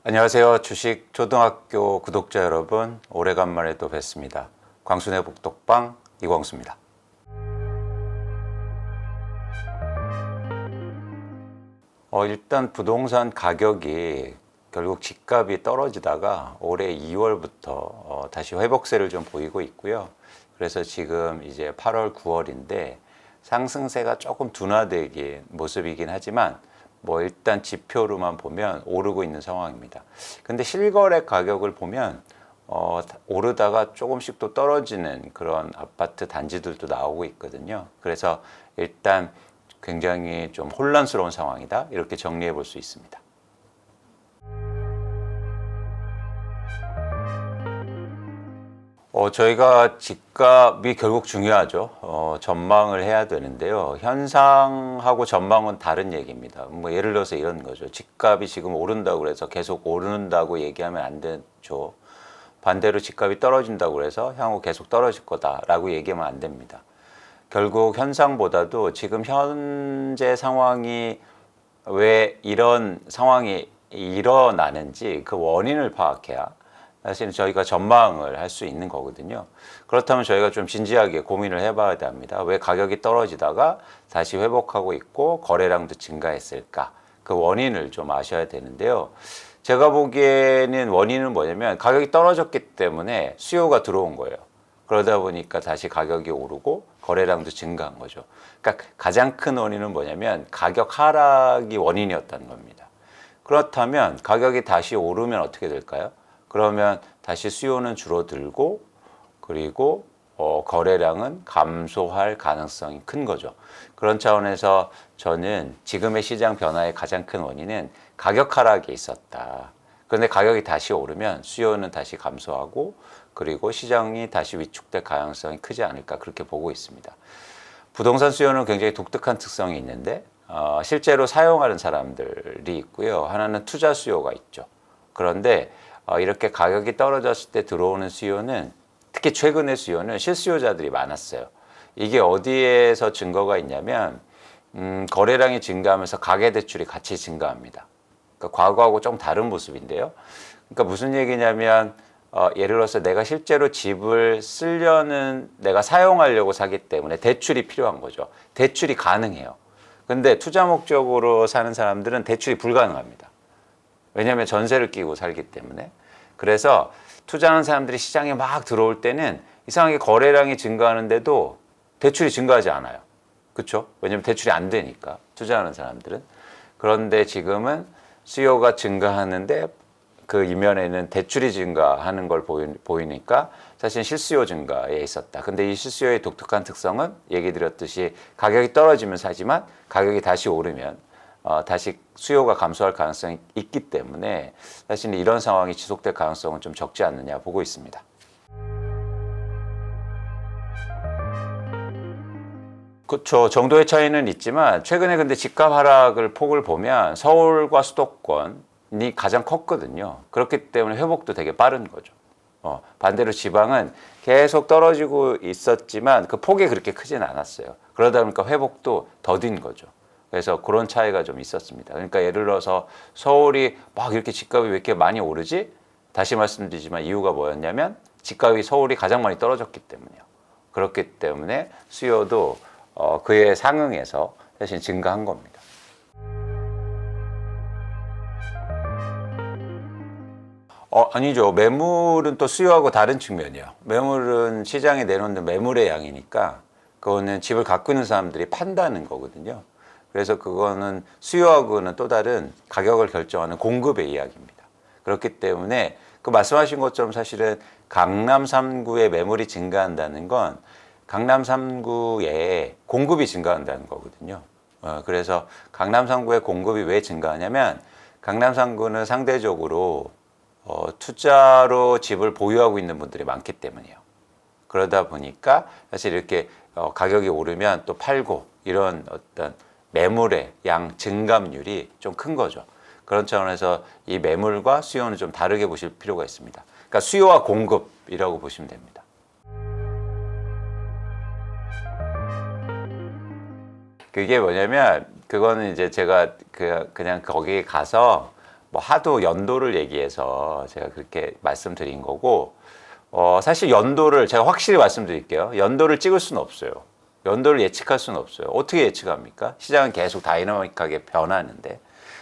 안녕하세요. 주식 초등학교 구독자 여러분, 오래간만에 또 뵙습니다. 광순의 복덕방 이광수입니다. 일단 부동산 가격이 결국 집값이 떨어지다가 올해 2월부터 다시 회복세를 좀 보이고 있고요. 그래서 지금 이제 8월, 9월인데 상승세가 조금 둔화되긴 모습이긴 하지만 뭐 일단 지표로만 보면 오르고 있는 상황입니다. 근데 실거래 가격을 보면 오르다가 조금씩 또 떨어지는 그런 아파트 단지들도 나오고 있거든요. 그래서 일단 굉장히 좀 혼란스러운 상황이다, 이렇게 정리해 볼 수 있습니다. 저희가 집값이 결국 중요하죠. 전망을 해야 되는데요. 현상하고 전망은 다른 얘기입니다. 뭐 예를 들어서 이런 거죠. 집값이 지금 오른다고 그래서 계속 오른다고 얘기하면 안 되죠. 반대로 집값이 떨어진다고 그래서 향후 계속 떨어질 거다라고 얘기하면 안 됩니다. 결국 현상보다도 지금 현재 상황이 왜 이런 상황이 일어나는지 그 원인을 파악해야 사실은 저희가 전망을 할 수 있는 거거든요. 그렇다면 저희가 좀 진지하게 고민을 해봐야 합니다. 왜 가격이 떨어지다가 다시 회복하고 있고 거래량도 증가했을까? 그 원인을 좀 아셔야 되는데요. 제가 보기에는 원인은 뭐냐면 가격이 떨어졌기 때문에 수요가 들어온 거예요. 그러다 보니까 다시 가격이 오르고 거래량도 증가한 거죠. 그러니까 가장 큰 원인은 뭐냐면 가격 하락이 원인이었다는 겁니다. 그렇다면 가격이 다시 오르면 어떻게 될까요? 그러면 다시 수요는 줄어들고 그리고 거래량은 감소할 가능성이 큰 거죠. 그런 차원에서 저는 지금의 시장 변화의 가장 큰 원인은 가격 하락이 있었다. 그런데 가격이 다시 오르면 수요는 다시 감소하고 그리고 시장이 다시 위축될 가능성이 크지 않을까, 그렇게 보고 있습니다. 부동산 수요는 굉장히 독특한 특성이 있는데 실제로 사용하는 사람들이 있고요. 하나는 투자 수요가 있죠. 그런데 이렇게 가격이 떨어졌을 때 들어오는 수요는, 특히 최근의 수요는 실수요자들이 많았어요. 이게 어디에서 증거가 있냐면 거래량이 증가하면서 가계대출이 같이 증가합니다. 그러니까 과거하고 좀 다른 모습인데요. 그러니까 무슨 얘기냐면 예를 들어서 내가 실제로 집을 쓰려는, 내가 사용하려고 사기 때문에 대출이 필요한 거죠. 대출이 가능해요. 근데 투자 목적으로 사는 사람들은 대출이 불가능합니다. 왜냐하면 전세를 끼고 살기 때문에. 그래서 투자하는 사람들이 시장에 막 들어올 때는 이상하게 거래량이 증가하는데도 대출이 증가하지 않아요. 그렇죠? 왜냐하면 대출이 안 되니까, 투자하는 사람들은. 그런데 지금은 수요가 증가하는데 그 이면에는 대출이 증가하는 걸 보이니까 사실 실수요 증가에 있었다. 근데 이 실수요의 독특한 특성은 얘기 드렸듯이 가격이 떨어지면 사지만 가격이 다시 오르면 다시 수요가 감소할 가능성이 있기 때문에 사실 이런 상황이 지속될 가능성은 좀 적지 않느냐 보고 있습니다. 그렇죠. 정도의 차이는 있지만 최근에 근데 집값 하락을 폭을 보면 서울과 수도권이 가장 컸거든요. 그렇기 때문에 회복도 되게 빠른 거죠. 반대로 지방은 계속 떨어지고 있었지만 그 폭이 그렇게 크진 않았어요. 그러다 보니까 회복도 더딘 거죠. 그래서 그런 차이가 좀 있었습니다. 그러니까 예를 들어서 서울이 막 이렇게 집값이 왜 이렇게 많이 오르지? 다시 말씀드리지만 이유가 뭐였냐면 집값이 서울이 가장 많이 떨어졌기 때문이에요. 그렇기 때문에 수요도 그에 상응해서 사실 증가한 겁니다. 아니죠. 매물은 또 수요하고 다른 측면이에요. 매물은 시장에 내놓는 매물의 양이니까 그거는 집을 갖고 있는 사람들이 판다는 거거든요. 그래서 그거는 수요하고는 또 다른 가격을 결정하는 공급의 이야기입니다. 그렇기 때문에 그 말씀하신 것처럼 사실은 강남 3구의 매물이 증가한다는 건 강남 3구에 공급이 증가한다는 거거든요. 그래서 강남 3구의 공급이 왜 증가하냐면 강남 3구는 상대적으로 투자로 집을 보유하고 있는 분들이 많기 때문이에요. 그러다 보니까 사실 이렇게 가격이 오르면 또 팔고 이런 어떤 매물의 양 증감률이 좀 큰 거죠. 그런 차원에서 이 매물과 수요는 좀 다르게 보실 필요가 있습니다. 그러니까 수요와 공급이라고 보시면 됩니다. 그게 뭐냐면 그거는 이제 제가 그냥 거기에 가서 뭐 하도 연도를 얘기해서 제가 그렇게 말씀드린 거고, 사실 연도를 제가 확실히 말씀드릴게요. 연도를 찍을 수는 없어요. 연도를 예측할 수는 없어요. 어떻게 예측합니까? 시장은 계속 다이나믹하게 변하는데,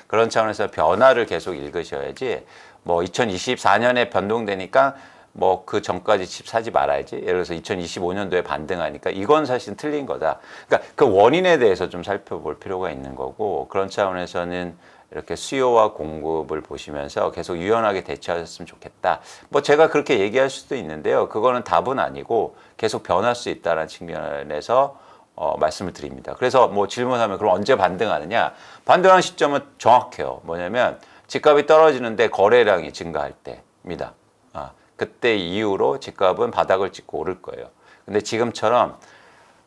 그런 차원에서 변화를 계속 읽으셔야지, 뭐 2024년에 변동되니까 뭐 그 전까지 집 사지 말아야지. 예를 들어서 2025년도에 반등하니까 이건 사실 틀린 거다. 그러니까 그 원인에 대해서 좀 살펴볼 필요가 있는 거고, 그런 차원에서는 이렇게 수요와 공급을 보시면서 계속 유연하게 대처하셨으면 좋겠다. 뭐 제가 그렇게 얘기할 수도 있는데요. 그거는 답은 아니고 계속 변할 수 있다는 측면에서 말씀을 드립니다. 그래서 뭐 질문하면 그럼 언제 반등하느냐? 반등하는 시점은 정확해요. 뭐냐면 집값이 떨어지는데 거래량이 증가할 때입니다. 그때 이후로 집값은 바닥을 찍고 오를 거예요. 근데 지금처럼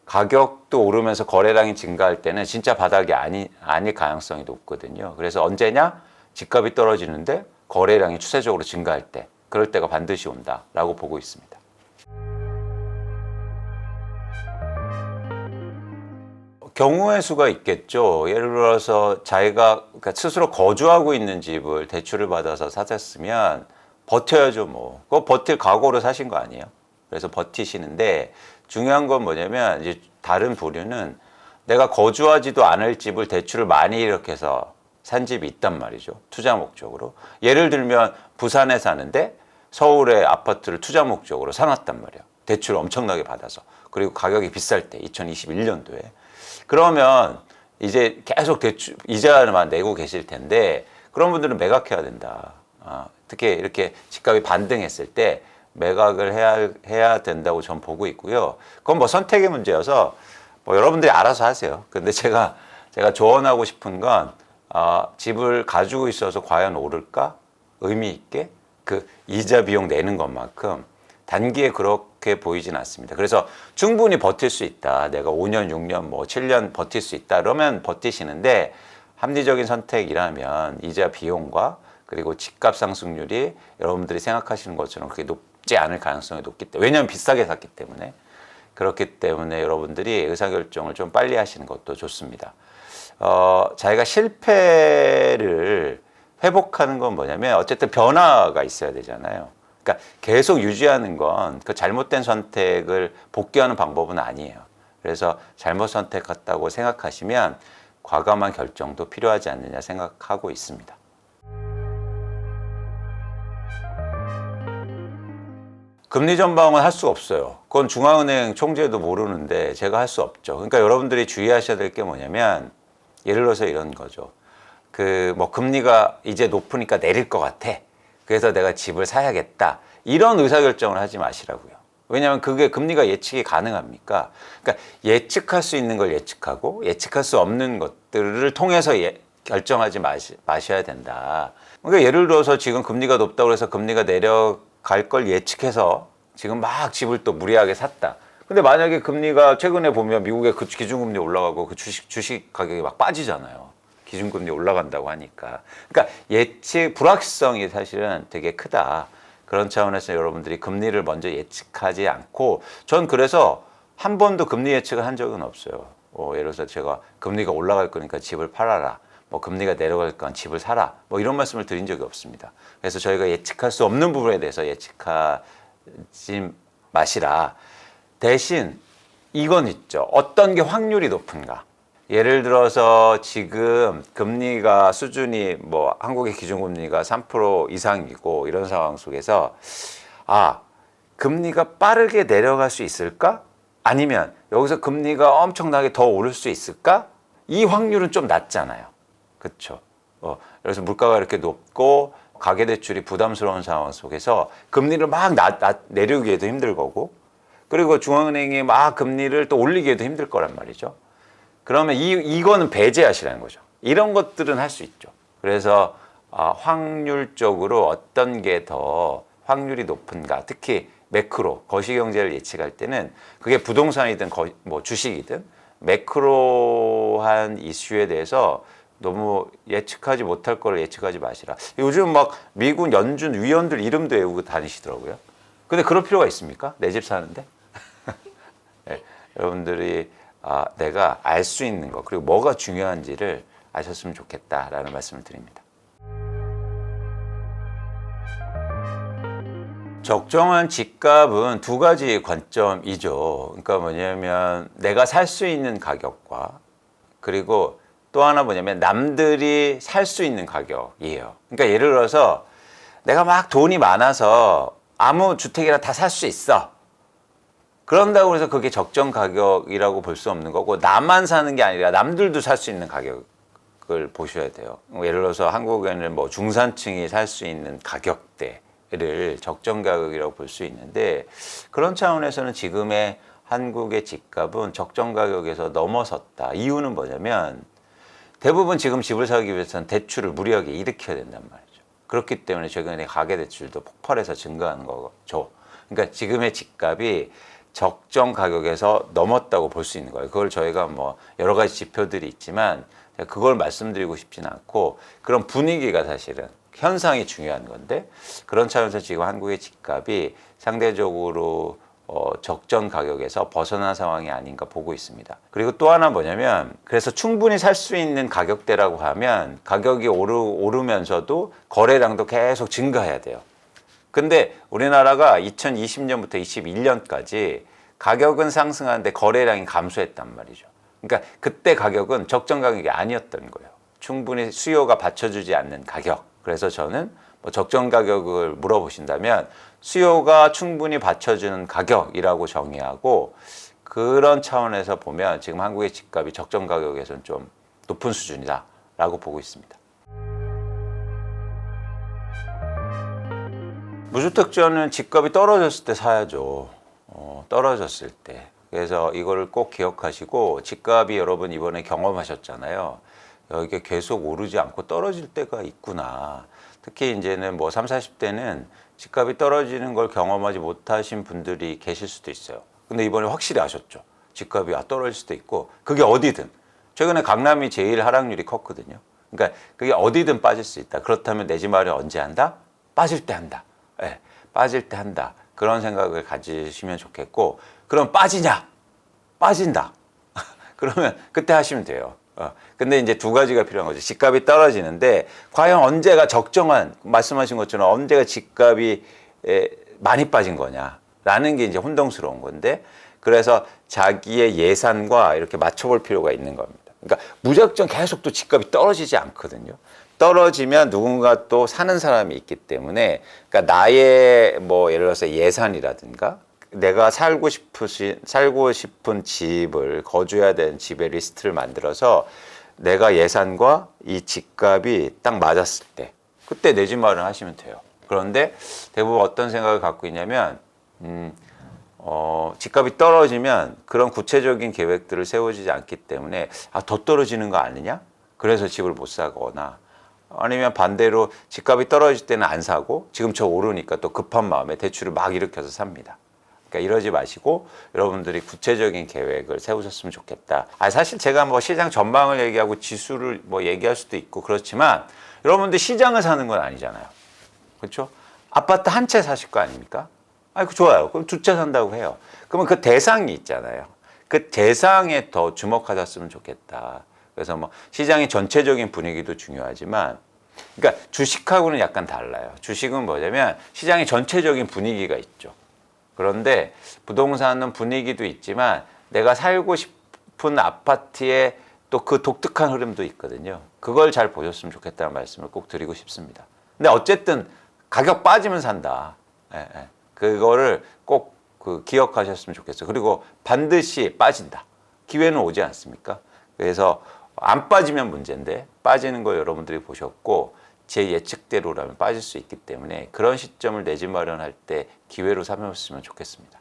가격도 오르면서 거래량이 증가할 때는 진짜 바닥이 아닐 가능성이 높거든요. 그래서 언제냐? 집값이 떨어지는데 거래량이 추세적으로 증가할 때, 그럴 때가 반드시 온다라고 보고 있습니다. 경우의 수가 있겠죠. 예를 들어서 자기가 그러니까 스스로 거주하고 있는 집을 대출을 받아서 사셨으면 버텨야죠, 뭐. 그거 버틸 각오로 사신 거 아니에요? 그래서 버티시는데, 중요한 건 뭐냐면, 이제 다른 부류는 내가 거주하지도 않을 집을 대출을 많이 이렇게 해서 산 집이 있단 말이죠. 투자 목적으로. 예를 들면, 부산에 사는데 서울의 아파트를 투자 목적으로 사놨단 말이에요. 대출을 엄청나게 받아서. 그리고 가격이 비쌀 때, 2021년도에. 그러면 이제 계속 대출, 이자만 내고 계실 텐데, 그런 분들은 매각해야 된다. 특히 이렇게 집값이 반등했을 때 매각을 해야 된다고 전 보고 있고요. 그건 뭐 선택의 문제여서 뭐 여러분들이 알아서 하세요. 근데 제가 조언하고 싶은 건 집을 가지고 있어서 과연 오를까? 의미 있게 그 이자 비용 내는 것만큼 단기에 그렇게 보이진 않습니다. 그래서 충분히 버틸 수 있다. 내가 5년, 6년, 뭐 7년 버틸 수 있다. 그러면 버티시는데 합리적인 선택이라면 이자 비용과 그리고 집값 상승률이 여러분들이 생각하시는 것처럼 그렇게 높지 않을 가능성이 높기 때문에, 왜냐하면 비싸게 샀기 때문에, 그렇기 때문에 여러분들이 의사결정을 좀 빨리 하시는 것도 좋습니다. 자기가 실패를 회복하는 건 뭐냐면 어쨌든 변화가 있어야 되잖아요. 그러니까 계속 유지하는 건 그 잘못된 선택을 복귀하는 방법은 아니에요. 그래서 잘못 선택했다고 생각하시면 과감한 결정도 필요하지 않느냐 생각하고 있습니다. 금리 전망은 할 수 없어요. 그건 중앙은행 총재도 모르는데 제가 할 수 없죠. 그러니까 여러분들이 주의하셔야 될 게 뭐냐면, 예를 들어서 이런 거죠. 뭐 금리가 이제 높으니까 내릴 것 같아. 그래서 내가 집을 사야겠다. 이런 의사결정을 하지 마시라고요. 왜냐하면 그게 금리가 예측이 가능합니까? 그러니까 예측할 수 있는 걸 예측하고 예측할 수 없는 것들을 통해서 결정하지 마셔야 된다. 그러니까 예를 들어서 지금 금리가 높다고 해서 금리가 내려갈 걸 예측해서 지금 막 집을 또 무리하게 샀다. 근데 만약에 금리가 최근에 보면 미국의 그 기준금리 올라가고 그 주식 가격이 막 빠지잖아요. 기준금리 올라간다고 하니까. 그러니까 불확실성이 사실은 되게 크다. 그런 차원에서 여러분들이 금리를 먼저 예측하지 않고, 전 그래서 한 번도 금리 예측을 한 적은 없어요. 예를 들어서 제가 금리가 올라갈 거니까 집을 팔아라. 뭐 금리가 내려갈 건 집을 사라. 뭐 이런 말씀을 드린 적이 없습니다. 그래서 저희가 예측할 수 없는 부분에 대해서 예측하지 마시라. 대신 이건 있죠. 어떤 게 확률이 높은가. 예를 들어서 지금 금리가 수준이 뭐 한국의 기준금리가 3% 이상이고 이런 상황 속에서 금리가 빠르게 내려갈 수 있을까? 아니면 여기서 금리가 엄청나게 더 오를 수 있을까? 이 확률은 좀 낮잖아요. 그렇죠. 그래서 물가가 이렇게 높고 가계대출이 부담스러운 상황 속에서 금리를 막 내리기에도 힘들 거고, 그리고 중앙은행이 막 금리를 또 올리기에도 힘들 거란 말이죠. 그러면 이거는 배제하시라는 거죠. 이런 것들은 할 수 있죠. 그래서 확률적으로 어떤 게 더 확률이 높은가, 특히 매크로 거시경제를 예측할 때는 그게 부동산이든 뭐 주식이든 매크로한 이슈에 대해서 너무 예측하지 못할 거를 예측하지 마시라. 요즘 막 미국 연준 위원들 이름도 외우고 다니시더라고요. 근데 그럴 필요가 있습니까? 내 집 사는데? 네, 여러분들이 내가 알 수 있는 거, 그리고 뭐가 중요한지를 아셨으면 좋겠다라는 말씀을 드립니다. 적정한 집값은 두 가지 관점이죠. 그러니까 뭐냐면 내가 살 수 있는 가격과 그리고 또 하나 뭐냐면 남들이 살 수 있는 가격이에요. 그러니까 예를 들어서 내가 막 돈이 많아서 아무 주택이나 다 살 수 있어. 그런다고 해서 그게 적정 가격이라고 볼 수 없는 거고, 나만 사는 게 아니라 남들도 살 수 있는 가격을 보셔야 돼요. 예를 들어서 한국에는 뭐 중산층이 살 수 있는 가격대를 적정 가격이라고 볼 수 있는데, 그런 차원에서는 지금의 한국의 집값은 적정 가격에서 넘어섰다. 이유는 뭐냐면 대부분 지금 집을 사기 위해서는 대출을 무리하게 일으켜야 된단 말이죠. 그렇기 때문에 최근에 가계대출도 폭발해서 증가하는 거죠. 그러니까 지금의 집값이 적정 가격에서 넘었다고 볼 수 있는 거예요. 그걸 저희가 뭐 여러 가지 지표들이 있지만 그걸 말씀드리고 싶지는 않고, 그런 분위기가 사실은 현상이 중요한 건데, 그런 차원에서 지금 한국의 집값이 상대적으로 적정 가격에서 벗어난 상황이 아닌가 보고 있습니다. 그리고 또 하나 뭐냐면, 그래서 충분히 살 수 있는 가격대라고 하면 가격이 오르면서도 거래량도 계속 증가해야 돼요. 근데 우리나라가 2020년부터 21년까지 가격은 상승하는데 거래량이 감소했단 말이죠. 그러니까 그때 가격은 적정 가격이 아니었던 거예요. 충분히 수요가 받쳐주지 않는 가격. 그래서 저는 뭐 적정 가격을 물어보신다면 수요가 충분히 받쳐주는 가격이라고 정의하고, 그런 차원에서 보면 지금 한국의 집값이 적정 가격에서는 좀 높은 수준이다라고 보고 있습니다. 무주택자는 집값이 떨어졌을 때 사야죠. 떨어졌을 때. 그래서 이거를 꼭 기억하시고, 집값이 여러분 이번에 경험하셨잖아요. 이게 계속 오르지 않고 떨어질 때가 있구나. 특히 이제는 뭐 30, 40대는 집값이 떨어지는 걸 경험하지 못하신 분들이 계실 수도 있어요. 근데 이번에 확실히 아셨죠. 집값이 떨어질 수도 있고, 그게 어디든. 최근에 강남이 제일 하락률이 컸거든요. 그러니까 그게 어디든 빠질 수 있다. 그렇다면 내 집 마련 언제 한다? 빠질 때 한다. 네, 빠질 때 한다. 그런 생각을 가지시면 좋겠고, 그럼 빠지냐? 빠진다. 그러면 그때 하시면 돼요. 근데 이제 두 가지가 필요한 거죠. 집값이 떨어지는데 과연 언제가 적정한, 말씀하신 것처럼 언제가 집값이 많이 빠진 거냐라는 게 이제 혼동스러운 건데, 그래서 자기의 예산과 이렇게 맞춰볼 필요가 있는 겁니다. 그러니까 무작정 계속 또 집값이 떨어지지 않거든요. 떨어지면 누군가 또 사는 사람이 있기 때문에, 그러니까 나의 뭐 예를 들어서 예산이라든가 내가 살고 싶은 집을, 거주해야 되는 집의 리스트를 만들어서 내가 예산과 이 집값이 딱 맞았을 때, 그때 내 집 마련하시면 돼요. 그런데 대부분 어떤 생각을 갖고 있냐면 집값이 떨어지면 그런 구체적인 계획들을 세워지지 않기 때문에 더 떨어지는 거 아니냐? 그래서 집을 못 사거나, 아니면 반대로 집값이 떨어질 때는 안 사고 지금처럼 오르니까 또 급한 마음에 대출을 막 일으켜서 삽니다. 그러니까 이러지 마시고 여러분들이 구체적인 계획을 세우셨으면 좋겠다. 사실 제가 뭐 시장 전망을 얘기하고 지수를 뭐 얘기할 수도 있고 그렇지만, 여러분들 시장을 사는 건 아니잖아요. 그렇죠? 아파트 한 채 사실 거 아닙니까? 그 좋아요. 그럼 두 채 산다고 해요. 그러면 그 대상이 있잖아요. 그 대상에 더 주목하셨으면 좋겠다. 그래서 뭐 시장의 전체적인 분위기도 중요하지만, 그러니까 주식하고는 약간 달라요. 주식은 뭐냐면 시장의 전체적인 분위기가 있죠. 그런데 부동산은 분위기도 있지만 내가 살고 싶은 아파트의 또 그 독특한 흐름도 있거든요. 그걸 잘 보셨으면 좋겠다는 말씀을 꼭 드리고 싶습니다. 근데 어쨌든 가격 빠지면 산다. 그거를 꼭 기억하셨으면 좋겠어요. 그리고 반드시 빠진다. 기회는 오지 않습니까? 그래서 안 빠지면 문제인데 빠지는 거 여러분들이 보셨고, 제 예측대로라면 빠질 수 있기 때문에 그런 시점을 내 집 마련할 때 기회로 삼으셨으면 좋겠습니다.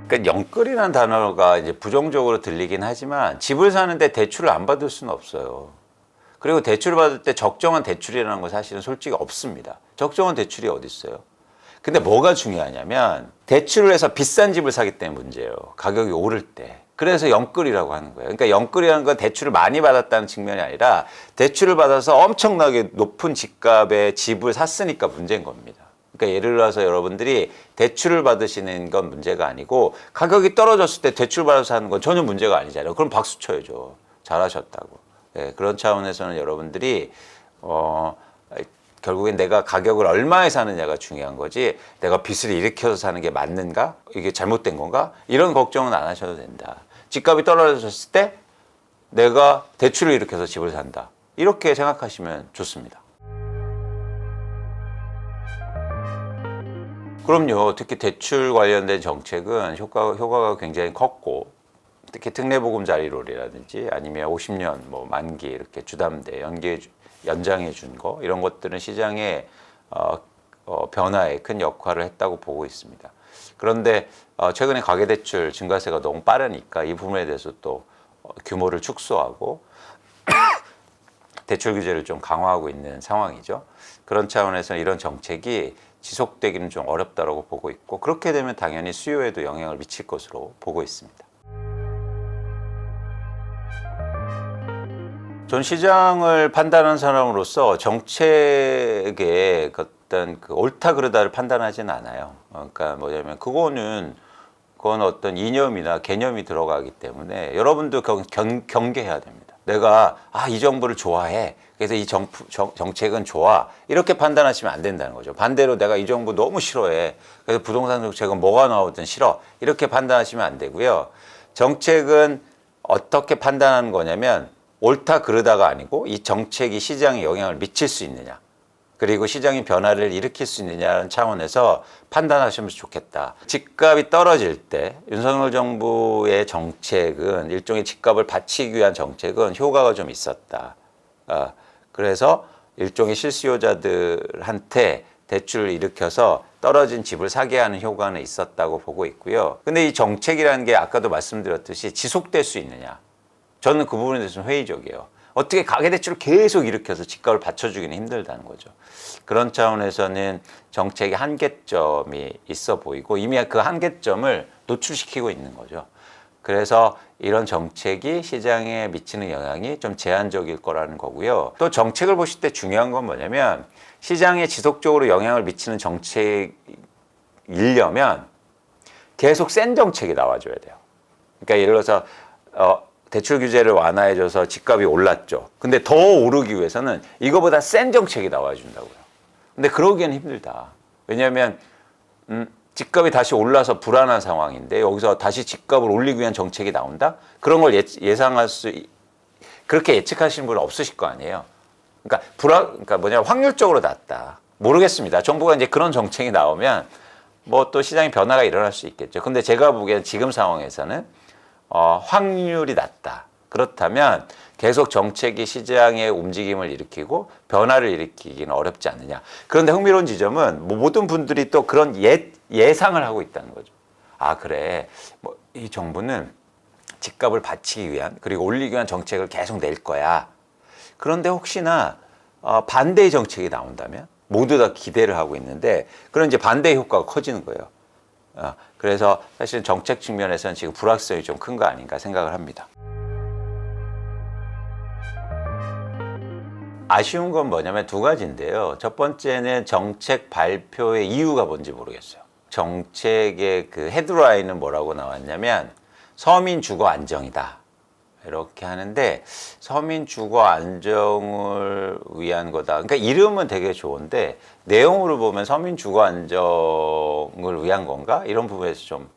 그러니까 영끌이라는 단어가 이제 부정적으로 들리긴 하지만, 집을 사는데 대출을 안 받을 수는 없어요. 그리고 대출을 받을 때 적정한 대출이라는 건 사실은 솔직히 없습니다. 적정한 대출이 어디 있어요? 근데 뭐가 중요하냐면, 대출을 해서 비싼 집을 사기 때문에 문제예요. 가격이 오를 때. 그래서 영끌이라고 하는 거예요. 그러니까 영끌이라는 건 대출을 많이 받았다는 측면이 아니라, 대출을 받아서 엄청나게 높은 집값의 집을 샀으니까 문제인 겁니다. 그러니까 예를 들어서 여러분들이 대출을 받으시는 건 문제가 아니고, 가격이 떨어졌을 때 대출 받아서 사는 건 전혀 문제가 아니잖아요. 그럼 박수 쳐야죠. 잘하셨다고. 그런 차원에서는 여러분들이 결국엔 내가 가격을 얼마에 사느냐가 중요한 거지 내가 빚을 일으켜서 사는 게 맞는가? 이게 잘못된 건가? 이런 걱정은 안 하셔도 된다. 집값이 떨어졌을 때 내가 대출을 일으켜서 집을 산다. 이렇게 생각하시면 좋습니다. 그럼요. 특히 대출 관련된 정책은 효과가 굉장히 컸고 특히 특례보금자리론이라든지 아니면 50년 뭐 만기 이렇게 주담대 연장해 준 거 이런 것들은 시장에 변화에 큰 역할을 했다고 보고 있습니다. 그런데 최근에 가계대출 증가세가 너무 빠르니까 이 부분에 대해서 또 규모를 축소하고 대출 규제를 좀 강화하고 있는 상황이죠. 그런 차원에서 이런 정책이 지속되기는 좀 어렵다고 보고 있고 그렇게 되면 당연히 수요에도 영향을 미칠 것으로 보고 있습니다. 전 시장을 판단하는 사람으로서 정책의 어떤 옳다 그르다를 판단하지는 않아요. 그러니까 뭐냐면 그건 어떤 이념이나 개념이 들어가기 때문에 여러분도 경계해야 됩니다. 내가 이 정부를 좋아해. 그래서 이 정책은 좋아. 이렇게 판단하시면 안 된다는 거죠. 반대로 내가 이 정부 너무 싫어해. 그래서 부동산 정책은 뭐가 나오든 싫어. 이렇게 판단하시면 안 되고요. 정책은 어떻게 판단하는 거냐면 옳다 그르다가 아니고 이 정책이 시장에 영향을 미칠 수 있느냐 그리고 시장의 변화를 일으킬 수 있느냐는 차원에서 판단하시면 좋겠다. 집값이 떨어질 때 윤석열 정부의 정책은 일종의 집값을 받치기 위한 정책은 효과가 좀 있었다. 그래서 일종의 실수요자들한테 대출을 일으켜서 떨어진 집을 사게 하는 효과는 있었다고 보고 있고요. 근데 이 정책이라는 게 아까도 말씀드렸듯이 지속될 수 있느냐 저는 그 부분에 대해서는 회의적이에요. 어떻게 가계대출을 계속 일으켜서 집값을 받쳐주기는 힘들다는 거죠. 그런 차원에서는 정책의 한계점이 있어 보이고 이미 그 한계점을 노출시키고 있는 거죠. 그래서 이런 정책이 시장에 미치는 영향이 좀 제한적일 거라는 거고요. 또 정책을 보실 때 중요한 건 뭐냐면 시장에 지속적으로 영향을 미치는 정책이려면 계속 센 정책이 나와줘야 돼요. 그러니까 예를 들어서 대출 규제를 완화해줘서 집값이 올랐죠. 근데 더 오르기 위해서는 이거보다 센 정책이 나와준다고요. 근데 그러기에는 힘들다. 왜냐하면 집값이 다시 올라서 불안한 상황인데 여기서 다시 집값을 올리기 위한 정책이 나온다? 그런 걸 그렇게 예측하시는 분은 없으실 거 아니에요. 그러니까 확률적으로 낮다. 모르겠습니다. 정부가 이제 그런 정책이 나오면 뭐 또 시장의 변화가 일어날 수 있겠죠. 근데 제가 보기엔 지금 상황에서는 확률이 낮다. 그렇다면 계속 정책이 시장의 움직임을 일으키고 변화를 일으키기는 어렵지 않느냐. 그런데 흥미로운 지점은 모든 분들이 또 그런 예상을 하고 있다는 거죠. 그래. 이 정부는 집값을 받치기 위한 그리고 올리기 위한 정책을 계속 낼 거야. 그런데 혹시나 반대의 정책이 나온다면 모두 다 기대를 하고 있는데 그런 이제 반대의 효과가 커지는 거예요. 그래서 사실 정책 측면에서는 지금 불확실성이 좀 큰 거 아닌가 생각을 합니다. 아쉬운 건 뭐냐면 두 가지인데요. 첫 번째는 정책 발표의 이유가 뭔지 모르겠어요. 정책의 그 헤드라인은 뭐라고 나왔냐면 서민 주거 안정이다. 이렇게 하는데 서민 주거 안정을 위한 거다. 그러니까 이름은 되게 좋은데 내용으로 보면 서민 주거 안정을 위한 건가? 이런 부분에서 좀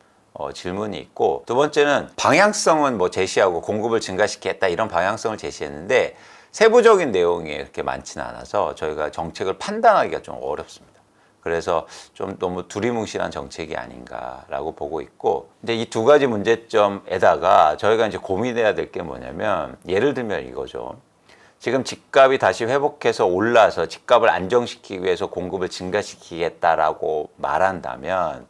질문이 있고 두 번째는 방향성은 뭐 제시하고 공급을 증가시키겠다 이런 방향성을 제시했는데 세부적인 내용이 이렇게 많지는 않아서 저희가 정책을 판단하기가 좀 어렵습니다. 그래서 좀 너무 두리뭉실한 정책이 아닌가라고 보고 있고, 근데 이 두 가지 문제점에다가 저희가 이제 고민해야 될 게 뭐냐면, 예를 들면 이거죠. 지금 집값이 다시 회복해서 올라서 집값을 안정시키기 위해서 공급을 증가시키겠다라고 말한다면,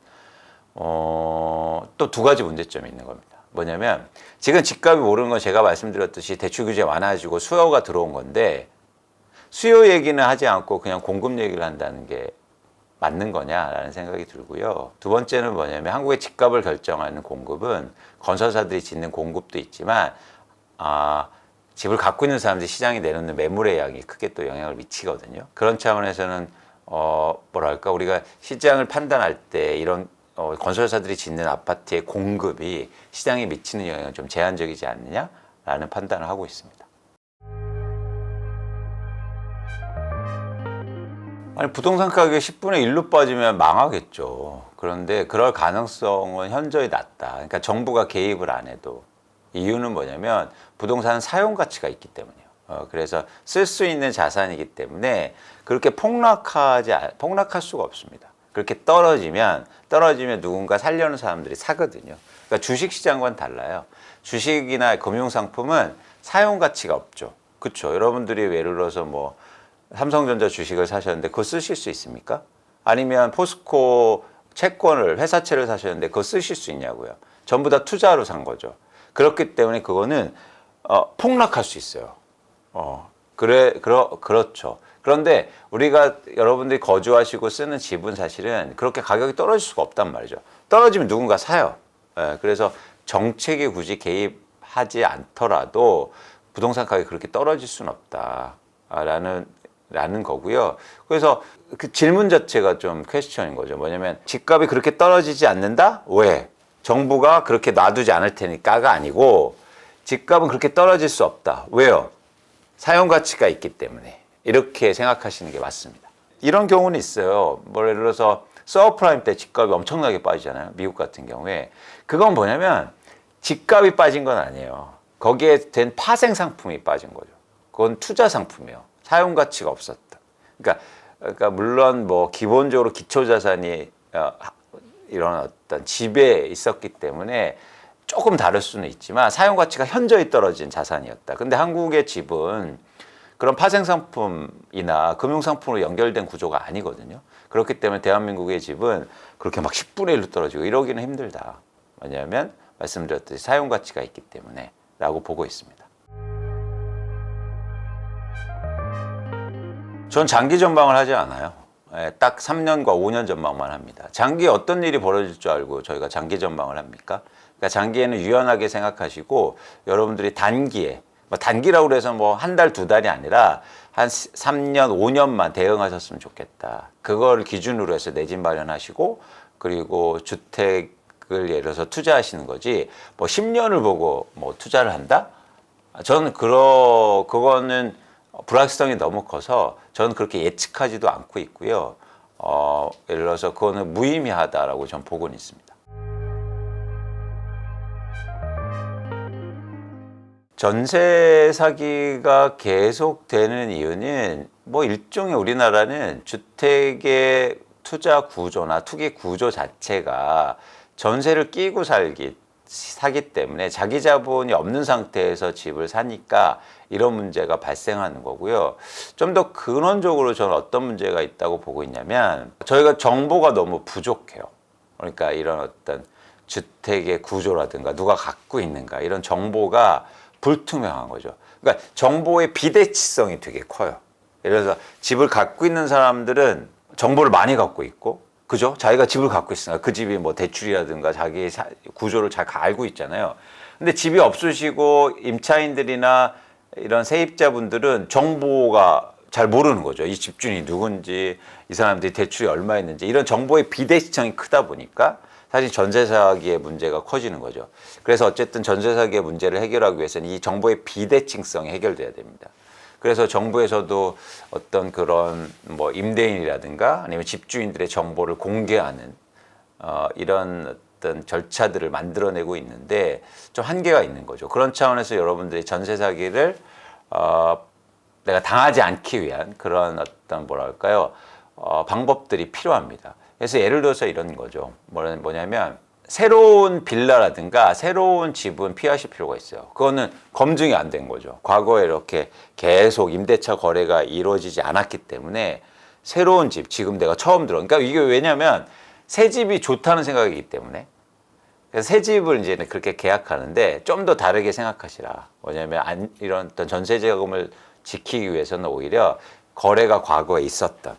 또 두 가지 문제점이 있는 겁니다. 뭐냐면, 지금 집값이 오르는 건 제가 말씀드렸듯이 대출 규제 완화해주고 수요가 들어온 건데, 수요 얘기는 하지 않고 그냥 공급 얘기를 한다는 게 맞는 거냐라는 생각이 들고요. 두 번째는 뭐냐면 한국의 집값을 결정하는 공급은 건설사들이 짓는 공급도 있지만 집을 갖고 있는 사람들이 시장에 내놓는 매물의 양이 크게 또 영향을 미치거든요. 그런 차원에서는 뭐랄까 우리가 시장을 판단할 때 이런 건설사들이 짓는 아파트의 공급이 시장에 미치는 영향은 좀 제한적이지 않느냐라는 판단을 하고 있습니다. 아니 부동산 가격이 10분의 1로 빠지면 망하겠죠. 그런데 그럴 가능성은 현저히 낮다. 그러니까 정부가 개입을 안 해도. 이유는 뭐냐면 부동산은 사용 가치가 있기 때문이에요. 그래서 쓸 수 있는 자산이기 때문에 그렇게 폭락할 수가 없습니다. 그렇게 떨어지면 누군가 살려는 사람들이 사거든요. 그러니까 주식 시장과는 달라요. 주식이나 금융상품은 사용 가치가 없죠. 그렇죠. 여러분들이 예를 들어서 뭐 삼성전자 주식을 사셨는데 그거 쓰실 수 있습니까? 아니면 포스코 채권을 회사채를 사셨는데 그거 쓰실 수 있냐고요. 전부 다 투자로 산 거죠. 그렇기 때문에 그거는 폭락할 수 있어요. 그렇죠. 그런데 우리가 여러분들이 거주하시고 쓰는 집은 사실은 그렇게 가격이 떨어질 수가 없단 말이죠. 떨어지면 누군가 사요. 그래서 정책이 굳이 개입하지 않더라도 부동산 가격이 그렇게 떨어질 수는 없다라는 거고요. 그래서 그 질문 자체가 좀 퀘스천인 거죠. 뭐냐면 집값이 그렇게 떨어지지 않는다? 왜? 정부가 그렇게 놔두지 않을 테니까가 아니고 집값은 그렇게 떨어질 수 없다. 왜요? 사용 가치가 있기 때문에. 이렇게 생각하시는 게 맞습니다. 이런 경우는 있어요. 예를 들어서 서브프라임 때 집값이 엄청나게 빠지잖아요. 미국 같은 경우에. 그건 뭐냐면 집값이 빠진 건 아니에요. 거기에 된 파생 상품이 빠진 거죠. 그건 투자 상품이에요. 사용 가치가 없었다. 그러니까 물론 뭐 기본적으로 기초 자산이 이런 어떤 집에 있었기 때문에 조금 다를 수는 있지만 사용 가치가 현저히 떨어진 자산이었다. 근데 한국의 집은 그런 파생 상품이나 금융 상품으로 연결된 구조가 아니거든요. 그렇기 때문에 대한민국의 집은 그렇게 막 10분의 1로 떨어지고 이러기는 힘들다. 왜냐하면 말씀드렸듯이 사용 가치가 있기 때문에 라고 보고 있습니다. 전 장기 전망을 하지 않아요. 딱 3년과 5년 전망만 합니다. 장기에 어떤 일이 벌어질 줄 알고 저희가 장기 전망을 합니까? 그러니까 장기에는 유연하게 생각하시고 여러분들이 단기에 단기라고 해서 뭐 한 달, 두 달이 아니라 한 3년, 5년만 대응하셨으면 좋겠다. 그걸 기준으로 해서 내 집 마련하시고 그리고 주택을 예를 들어서 투자하시는 거지 뭐 10년을 보고 뭐 투자를 한다? 저는 그거는 불확실성이 너무 커서 저는 그렇게 예측하지도 않고 있고요. 예를 들어서 그거는 무의미하다라고 저는 보고는 있습니다. 전세 사기가 계속되는 이유는 뭐 일종의 우리나라는 주택의 투자 구조나 투기 구조 자체가 전세를 끼고 사기 때문에 자기 자본이 없는 상태에서 집을 사니까 이런 문제가 발생하는 거고요. 좀 더 근원적으로 저는 어떤 문제가 있다고 보고 있냐면 저희가 정보가 너무 부족해요. 그러니까 이런 어떤 주택의 구조라든가 누가 갖고 있는가 이런 정보가 불투명한 거죠. 그러니까 정보의 비대치성이 되게 커요. 예를 들어서 집을 갖고 있는 사람들은 정보를 많이 갖고 있고 그죠? 자기가 집을 갖고 있으니까 그 집이 뭐 대출이라든가 자기 구조를 잘 알고 있잖아요. 근데 집이 없으시고 임차인들이나 이런 세입자분들은 정보가 잘 모르는 거죠. 이 집주인이 누군지, 이 사람들이 대출이 얼마 있는지 이런 정보의 비대칭성이 크다 보니까 사실 전세 사기의 문제가 커지는 거죠. 그래서 어쨌든 전세 사기의 문제를 해결하기 위해서는 이 정보의 비대칭성이 해결돼야 됩니다. 그래서 정부에서도 어떤 그런 뭐 임대인이라든가 아니면 집주인들의 정보를 공개하는 이런 어떤 절차들을 만들어내고 있는데 좀 한계가 있는 거죠. 그런 차원에서 여러분들이 전세 사기를 내가 당하지 않기 위한 그런 어떤 뭐랄까요 방법들이 필요합니다. 그래서 예를 들어서 이런 거죠. 뭐냐면 새로운 빌라라든가 새로운 집은 피하실 필요가 있어요. 그거는 검증이 안 된 거죠. 과거에 이렇게 계속 임대차 거래가 이루어지지 않았기 때문에 새로운 집, 지금 내가 처음 들어. 그러니까 이게 왜냐면 새 집이 좋다는 생각이기 때문에. 그래서 새 집을 이제 그렇게 계약하는데 좀 더 다르게 생각하시라. 뭐냐면 이런 어떤 전세자금을 지키기 위해서는 오히려 거래가 과거에 있었던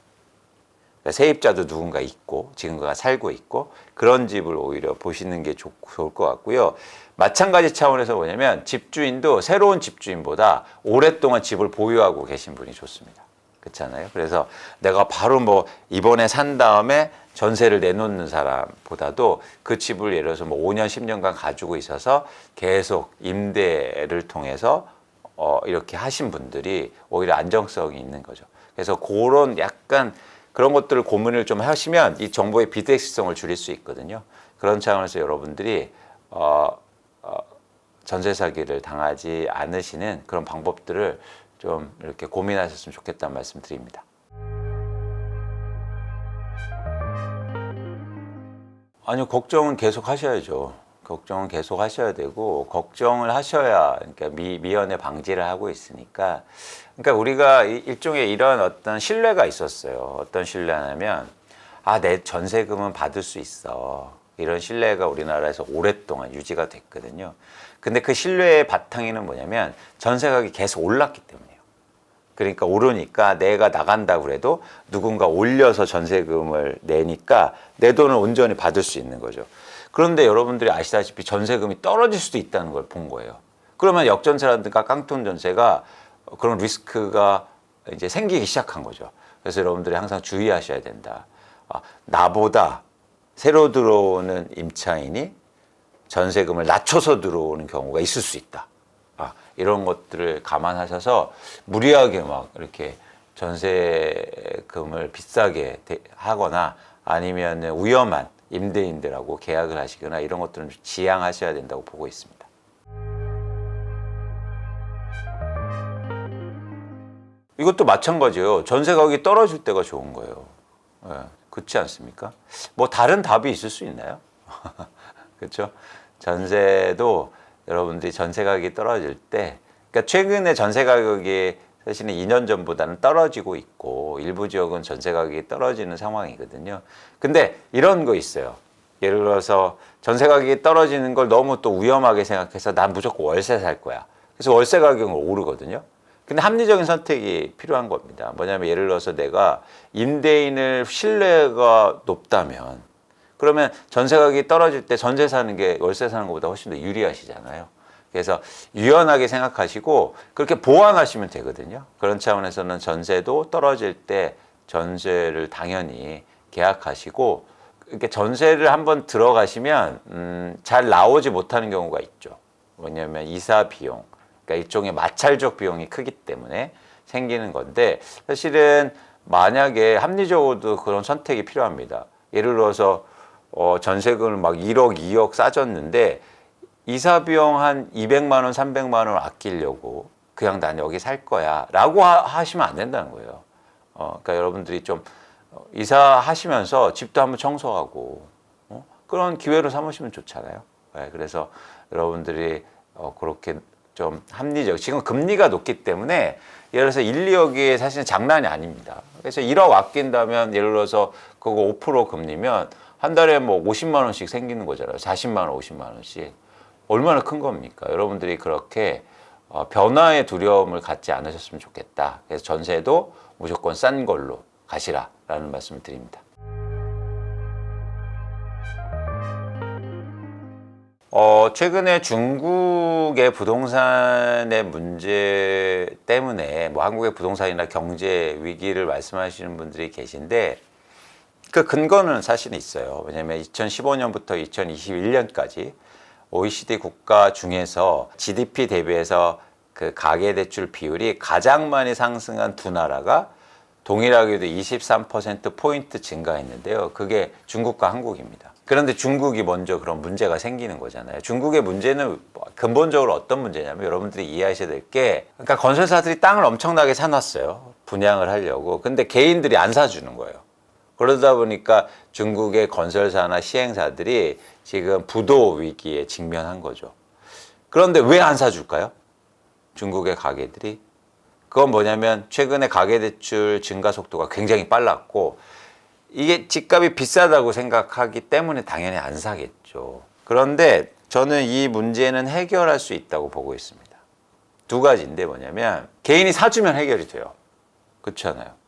세입자도 누군가 있고 지금가 살고 있고 그런 집을 오히려 보시는 게 좋을 것 같고요. 마찬가지 차원에서 뭐냐면 집주인도 새로운 집주인보다 오랫동안 집을 보유하고 계신 분이 좋습니다. 그렇잖아요. 그래서 내가 바로 뭐 이번에 산 다음에 전세를 내놓는 사람보다도 그 집을 예를 들어서 뭐 5년, 10년간 가지고 있어서 계속 임대를 통해서 이렇게 하신 분들이 오히려 안정성이 있는 거죠. 그래서 그런 약간 그런 것들을 고민을 좀 하시면 이 정보의 비대칭성을 줄일 수 있거든요. 그런 차원에서 여러분들이 전세 사기를 당하지 않으시는 그런 방법들을 좀 이렇게 고민하셨으면 좋겠다는 말씀 드립니다. 아니요, 걱정은 계속 하셔야죠. 걱정은 계속 하셔야 되고, 걱정을 하셔야, 그러니까 미연에 방지를 하고 있으니까. 그러니까 우리가 일종의 이런 어떤 신뢰가 있었어요. 어떤 신뢰냐면, 내 전세금은 받을 수 있어. 이런 신뢰가 우리나라에서 오랫동안 유지가 됐거든요. 근데 그 신뢰의 바탕에는 뭐냐면, 전세 가격이 계속 올랐기 때문이에요. 그러니까 오르니까 내가 나간다고 그래도 누군가 올려서 전세금을 내니까 내 돈을 온전히 받을 수 있는 거죠. 그런데 여러분들이 아시다시피 전세금이 떨어질 수도 있다는 걸 본 거예요. 그러면 역전세라든가 깡통 전세가 그런 리스크가 이제 생기기 시작한 거죠. 그래서 여러분들이 항상 주의하셔야 된다. 나보다 새로 들어오는 임차인이 전세금을 낮춰서 들어오는 경우가 있을 수 있다. 이런 것들을 감안하셔서 무리하게 막 이렇게 전세금을 비싸게 하거나 아니면 위험한 임대인들하고 계약을 하시거나 이런 것들은 지양하셔야 된다고 보고 있습니다. 이것도 마찬가지예요. 전세 가격이 떨어질 때가 좋은 거예요. 그렇지 않습니까? 뭐 다른 답이 있을 수 있나요? 그렇죠? 전세도 여러분들이 전세 가격이 떨어질 때, 그러니까 최근에 전세 가격이 사실은 2년 전보다는 떨어지고 있고 일부 지역은 전세 가격이 떨어지는 상황이거든요. 근데 이런 거 있어요. 예를 들어서 전세 가격이 떨어지는 걸 너무 또 위험하게 생각해서 난 무조건 월세 살 거야. 그래서 월세 가격은 오르거든요. 근데 합리적인 선택이 필요한 겁니다. 뭐냐면 예를 들어서 내가 임대인을 신뢰가 높다면 그러면 전세 가격이 떨어질 때 전세 사는 게 월세 사는 것보다 훨씬 더 유리하시잖아요. 그래서 유연하게 생각하시고 그렇게 보완하시면 되거든요. 그런 차원에서는 전세도 떨어질 때 전세를 당연히 계약하시고 이렇게 전세를 한번 들어가시면 잘 나오지 못하는 경우가 있죠. 왜냐하면 이사 비용, 그러니까 일종의 마찰적 비용이 크기 때문에 생기는 건데 사실은 만약에 합리적으로도 그런 선택이 필요합니다. 예를 들어서 전세금을 막 1억, 2억 싸졌는데 이사 비용 한 200만 원, 300만 원 아끼려고 그냥 난 여기 살 거야 라고 하시면 안 된다는 거예요. 그러니까 여러분들이 좀 이사하시면서 집도 한번 청소하고 그런 기회로 삼으시면 좋잖아요. 그래서 여러분들이 그렇게 좀 합리적, 지금 금리가 높기 때문에 예를 들어서 1, 2억이 사실은 장난이 아닙니다. 그래서 1억 아낀다면 예를 들어서 그거 5% 금리면 한 달에 뭐 50만 원씩 생기는 거잖아요. 40만 원, 50만 원씩. 얼마나 큰 겁니까? 여러분들이 그렇게 변화의 두려움을 갖지 않으셨으면 좋겠다. 그래서 전세도 무조건 싼 걸로 가시라라는 말씀을 드립니다. 최근에 중국의 부동산의 문제 때문에 뭐 한국의 부동산이나 경제 위기를 말씀하시는 분들이 계신데 그 근거는 사실 있어요. 왜냐하면 2015년부터 2021년까지 OECD 국가 중에서 GDP 대비해서 그 가계대출 비율이 가장 많이 상승한 두 나라가 동일하게도 23%포인트 증가했는데요. 그게 중국과 한국입니다. 그런데 중국이 먼저 그런 문제가 생기는 거잖아요. 중국의 문제는 근본적으로 어떤 문제냐면 여러분들이 이해하셔야 될 게 그러니까 건설사들이 땅을 엄청나게 사놨어요. 분양을 하려고. 근데 개인들이 안 사주는 거예요. 그러다 보니까 중국의 건설사나 시행사들이 지금 부도 위기에 직면한 거죠. 그런데 왜 안 사줄까요? 중국의 가게들이. 그건 뭐냐면 최근에 가계대출 증가 속도가 굉장히 빨랐고 이게 집값이 비싸다고 생각하기 때문에 당연히 안 사겠죠. 그런데 저는 이 문제는 해결할 수 있다고 보고 있습니다. 두 가지인데 뭐냐면 개인이 사주면 해결이 돼요. 그렇잖아요.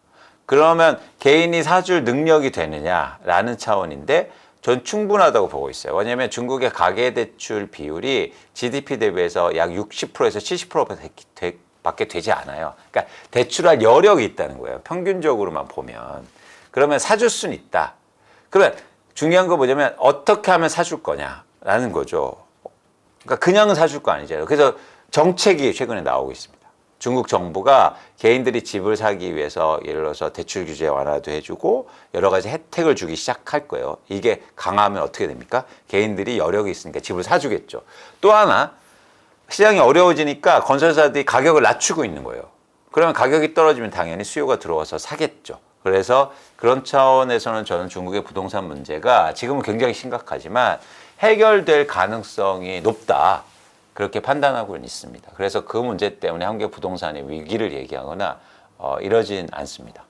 그러면 개인이 사줄 능력이 되느냐라는 차원인데 전 충분하다고 보고 있어요. 왜냐하면 중국의 가계대출 비율이 GDP 대비해서 약 60%에서 70%밖에 되지 않아요. 그러니까 대출할 여력이 있다는 거예요. 평균적으로만 보면. 그러면 사줄 수는 있다. 그러면 중요한 거 뭐냐면 어떻게 하면 사줄 거냐라는 거죠. 그러니까 그냥 사줄 거 아니잖아요. 그래서 정책이 최근에 나오고 있습니다. 중국 정부가 개인들이 집을 사기 위해서 예를 들어서 대출 규제 완화도 해주고 여러 가지 혜택을 주기 시작할 거예요. 이게 강하면 어떻게 됩니까? 개인들이 여력이 있으니까 집을 사주겠죠. 또 하나 시장이 어려워지니까 건설사들이 가격을 낮추고 있는 거예요. 그러면 가격이 떨어지면 당연히 수요가 들어와서 사겠죠. 그래서 그런 차원에서는 저는 중국의 부동산 문제가 지금은 굉장히 심각하지만 해결될 가능성이 높다. 그렇게 판단하고는 있습니다. 그래서 그 문제 때문에 한국의 부동산의 위기를 얘기하거나 이러진 않습니다.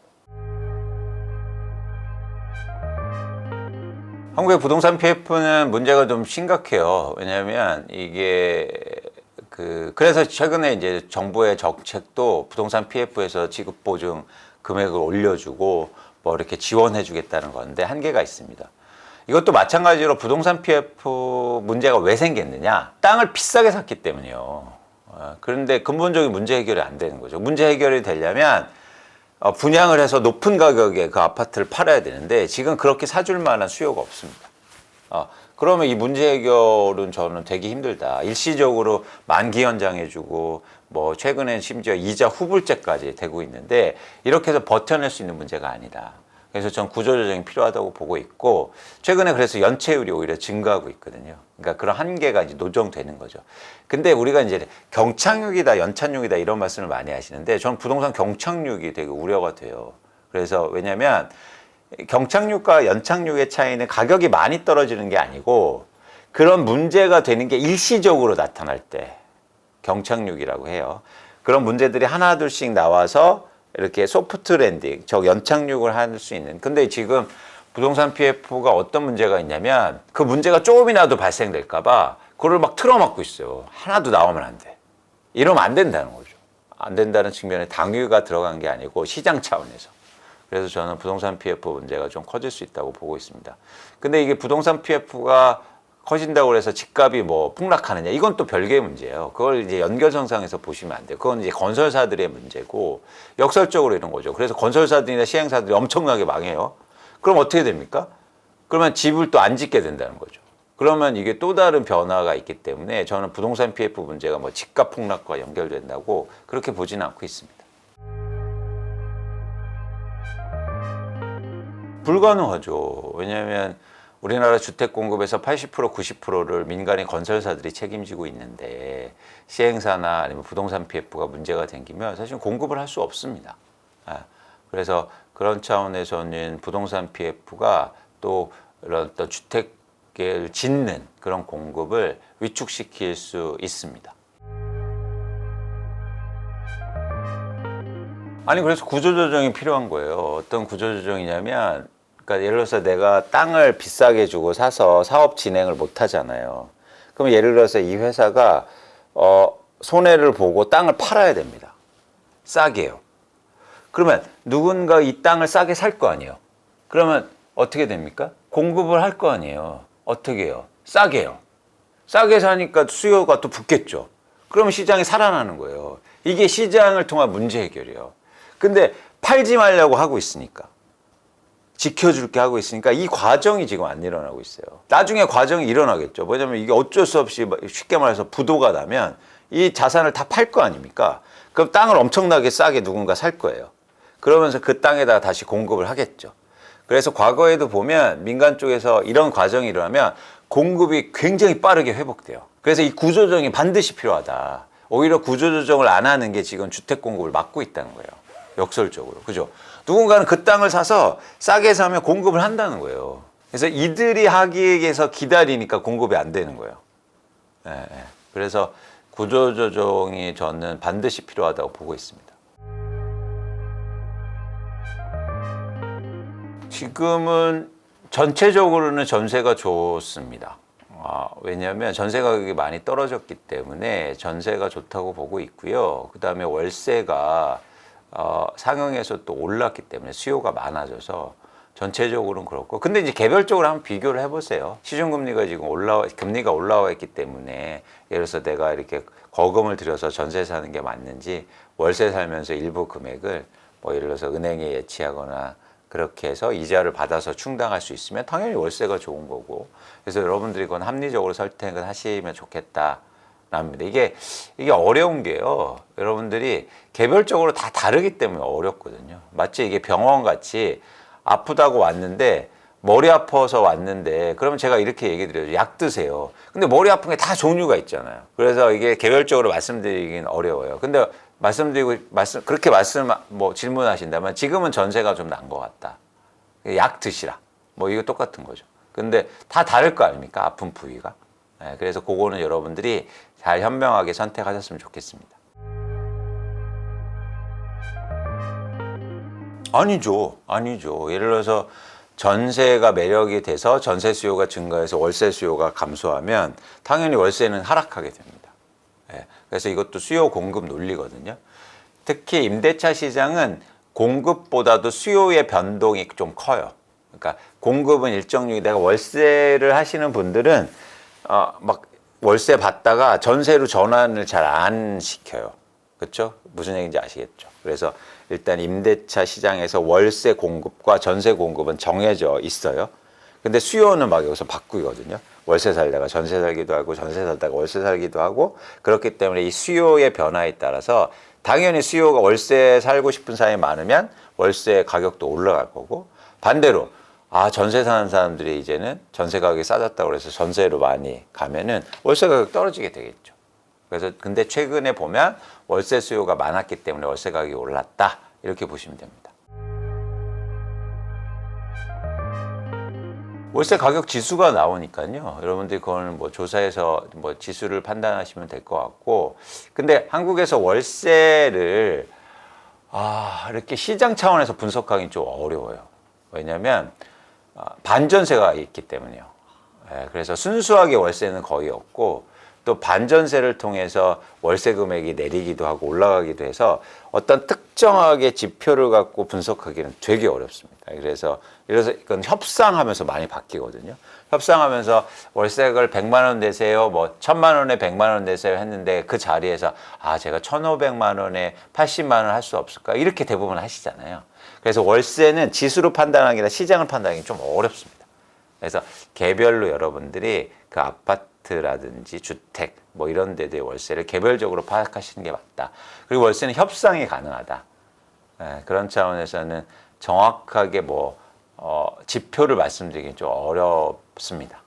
한국의 부동산 PF는 문제가 좀 심각해요. 왜냐하면 이게 그래서 최근에 이제 정부의 정책도 부동산 PF에서 지급 보증 금액을 올려주고 뭐 이렇게 지원해 주겠다는 건데 한계가 있습니다. 이것도 마찬가지로 부동산 PF 문제가 왜 생겼느냐? 땅을 비싸게 샀기 때문이요. 그런데 근본적인 문제 해결이 안 되는 거죠. 문제 해결이 되려면 분양을 해서 높은 가격에 그 아파트를 팔아야 되는데 지금 그렇게 사줄 만한 수요가 없습니다. 그러면 이 문제 해결은 저는 되게 힘들다. 일시적으로 만기 연장해주고 뭐 최근엔 심지어 이자 후불제까지 되고 있는데 이렇게 해서 버텨낼 수 있는 문제가 아니다. 그래서 전 구조조정이 필요하다고 보고 있고 최근에 그래서 연체율이 오히려 증가하고 있거든요. 그러니까 그런 한계가 이제 노정되는 거죠. 근데 우리가 이제 경착륙이다, 연착륙이다 이런 말씀을 많이 하시는데 저는 부동산 경착륙이 되게 우려가 돼요. 그래서 왜냐하면 경착륙과 연착륙의 차이는 가격이 많이 떨어지는 게 아니고 그런 문제가 되는 게 일시적으로 나타날 때 경착륙이라고 해요. 그런 문제들이 하나둘씩 나와서 이렇게 소프트 랜딩, 연착륙을 할 수 있는. 근데 지금 부동산 PF가 어떤 문제가 있냐면 그 문제가 조금이라도 발생될까봐 그걸 막 틀어막고 있어요. 하나도 나오면 안 돼. 이러면 안 된다는 거죠. 안 된다는 측면에 당위가 들어간 게 아니고 시장 차원에서. 그래서 저는 부동산 PF 문제가 좀 커질 수 있다고 보고 있습니다. 근데 이게 부동산 PF가 커진다고 해서 집값이 뭐 폭락하느냐 이건 또 별개의 문제예요. 그걸 이제 연결선상에서 보시면 안 돼요. 그건 이제 건설사들의 문제고 역설적으로 이런 거죠. 그래서 건설사들이나 시행사들이 엄청나게 망해요. 그럼 어떻게 됩니까? 그러면 집을 또 안 짓게 된다는 거죠. 그러면 이게 또 다른 변화가 있기 때문에 저는 부동산 PF 문제가 뭐 집값 폭락과 연결된다고 그렇게 보지는 않고 있습니다. 불가능하죠. 왜냐하면 우리나라 주택 공급에서 80% 90%를 민간의 건설사들이 책임지고 있는데 시행사나 아니면 부동산 PF가 문제가 생기면 사실 공급을 할 수 없습니다. 그래서 그런 차원에서는 부동산 PF가 또 이런 어떤 주택을 짓는 그런 공급을 위축시킬 수 있습니다. 아니 그래서 구조조정이 필요한 거예요. 어떤 구조조정이냐면 그러니까 예를 들어서 내가 땅을 비싸게 주고 사서 사업 진행을 못 하잖아요. 그럼 예를 들어서 이 회사가 손해를 보고 땅을 팔아야 됩니다. 싸게요. 그러면 누군가 이 땅을 싸게 살 거 아니에요. 그러면 어떻게 됩니까? 공급을 할 거 아니에요. 어떻게 해요? 싸게요. 싸게 사니까 수요가 또 붙겠죠. 그러면 시장이 살아나는 거예요. 이게 시장을 통한 문제 해결이에요. 근데 팔지 말라고 하고 있으니까. 지켜줄게 하고 있으니까 이 과정이 지금 안 일어나고 있어요. 나중에 과정이 일어나겠죠. 뭐냐면 이게 어쩔 수 없이 쉽게 말해서 부도가 나면 이 자산을 다 팔 거 아닙니까? 그럼 땅을 엄청나게 싸게 누군가 살 거예요. 그러면서 그 땅에다가 다시 공급을 하겠죠. 그래서 과거에도 보면 민간 쪽에서 이런 과정이 일어나면 공급이 굉장히 빠르게 회복돼요. 그래서 이 구조조정이 반드시 필요하다. 오히려 구조조정을 안 하는 게 지금 주택 공급을 막고 있다는 거예요. 역설적으로. 그죠? 누군가는 그 땅을 사서 싸게 사면 공급을 한다는 거예요. 그래서 이들이 하기에 위해서 기다리니까 공급이 안 되는 거예요. 그래서 구조조정이 저는 반드시 필요하다고 보고 있습니다. 지금은 전체적으로는 전세가 좋습니다. 왜냐하면 전세 가격이 많이 떨어졌기 때문에 전세가 좋다고 보고 있고요. 그 다음에 월세가 상용에서 또 올랐기 때문에 수요가 많아져서 전체적으로는 그렇고, 근데 이제 개별적으로 한번 비교를 해보세요. 시중금리가 지금 금리가 올라와 있기 때문에 예를 들어서 내가 이렇게 거금을 들여서 전세 사는 게 맞는지, 월세 살면서 일부 금액을 뭐 예를 들어서 은행에 예치하거나 그렇게 해서 이자를 받아서 충당할 수 있으면 당연히 월세가 좋은 거고, 그래서 여러분들이 그건 합리적으로 선택을 하시면 좋겠다. 납니다. 이게 어려운 게요. 여러분들이 개별적으로 다 다르기 때문에 어렵거든요. 마치 이게 병원 같이 아프다고 왔는데 머리 아파서 왔는데 그러면 제가 이렇게 얘기 드려요. 약 드세요. 근데 머리 아픈 게 다 종류가 있잖아요. 그래서 이게 개별적으로 말씀드리긴 어려워요. 근데 그렇게 질문하신다면 지금은 전세가 좀 난 것 같다. 약 드시라. 뭐 이거 똑같은 거죠. 근데 다 다를 거 아닙니까? 아픈 부위가. 네, 그래서 그거는 여러분들이 잘 현명하게 선택하셨으면 좋겠습니다. 아니죠. 예를 들어서 전세가 매력이 돼서 전세 수요가 증가해서 월세 수요가 감소하면 당연히 월세는 하락하게 됩니다. 예, 그래서 이것도 수요 공급 논리거든요. 특히 임대차 시장은 공급보다도 수요의 변동이 좀 커요. 그러니까 공급은 일정량이 내가 월세를 하시는 분들은 막 월세 받다가 전세로 전환을 잘 안 시켜요. 그렇죠? 무슨 얘기인지 아시겠죠? 그래서 일단 임대차 시장에서 월세 공급과 전세 공급은 정해져 있어요. 근데 수요는 막 여기서 바꾸거든요. 월세 살다가 전세 살기도 하고 전세 살다가 월세 살기도 하고 그렇기 때문에 이 수요의 변화에 따라서 당연히 수요가 월세 살고 싶은 사람이 많으면 월세 가격도 올라갈 거고 반대로 전세 사는 사람들이 이제는 전세 가격이 싸졌다고 해서 전세로 많이 가면은 월세 가격 떨어지게 되겠죠. 그래서 근데 최근에 보면 월세 수요가 많았기 때문에 월세 가격이 올랐다 이렇게 보시면 됩니다. 월세 가격 지수가 나오니까요. 여러분들이 그거는 뭐 조사해서 뭐 지수를 판단하시면 될 것 같고, 근데 한국에서 월세를 이렇게 시장 차원에서 분석하기 좀 어려워요. 왜냐하면 반전세가 있기 때문이요. 그래서 순수하게 월세는 거의 없고 또 반전세를 통해서 월세 금액이 내리기도 하고 올라가기도 해서 어떤 특정하게 지표를 갖고 분석하기는 되게 어렵습니다. 그래서 이건 협상하면서 많이 바뀌거든요. 협상하면서 월세를 100만 원 내세요, 뭐 1000만 원에 100만 원 내세요 했는데 그 자리에서 제가 1500만 원에 80만 원 할 수 없을까? 이렇게 대부분 하시잖아요. 그래서 월세는 지수로 판단하기 아니라 시장을 판단하기 좀 어렵습니다. 그래서 개별로 여러분들이 그 아파트라든지 주택 뭐 이런 데들의 월세를 개별적으로 파악하시는 게 맞다. 그리고 월세는 협상이 가능하다. 그런 차원에서는 정확하게 지표를 말씀드리기 좀 어렵습니다.